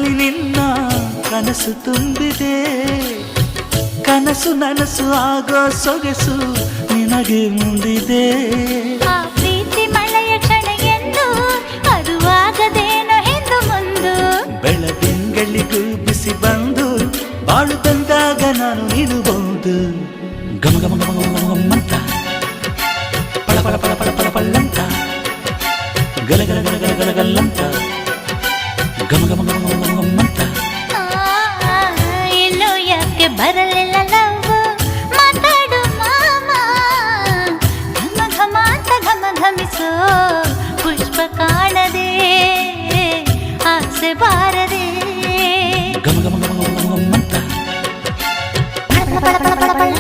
ಮನಸ್ಸಲ್ಲಿ ನಿನ್ನ ಕನಸು ತುಂಬಿದೆ. ಕನಸು ನನಸು ಆಗೋ ಸೊಗಸು ನಿನಗೆ ಮುಂದಿದೆ. ಆ ಪ್ರೀತಿ ಮಳೆಯ ಕ್ಷಣ ಎಂದು ಅದು ಆಗದೇನೋ ಎಂದು ಮುಂದು. ಬೆಳದಿಂಗಳಿಗೂ ಬಿಸಿ ಬಂದು ಬಾಳು ಬಂದಾಗ ನಾನು ನೀಡಬಹುದು. ಗಮ ಗಮ ಗಮ ಗಮ ಗಮ್ಮಂತ ಪಳ ಪಳ ಪಳ ಪಳ ಪಳ ಪಳ್ಳಂತ ಗಲ ಗಲ ಗಲ ಗಲ ಗಲ ಗಲ್ಲಂತ ಗಮ ಗಮ ಗಮ ಗಮ ಗಮ್ಮಂತ. ಇನ್ನು ಯಾಕೆ ಬರಲಿಲ್ಲ ಲವ್ ಮಾತಾಡು ಮಾಮ. ಘಮ ಘಮ ಅಂತ ಘಮ ಘಮಿಸೋ ಪುಷ್ಪ ಕಾಣದೆ ಆಸೆ ಬಾರದೆ. ಗಮ ಗಮ ಗಮ ಗಮ ಗಮ್ಮಂತ ಪಳ ಪಳ ಪಳ ಪಳ ಪಳ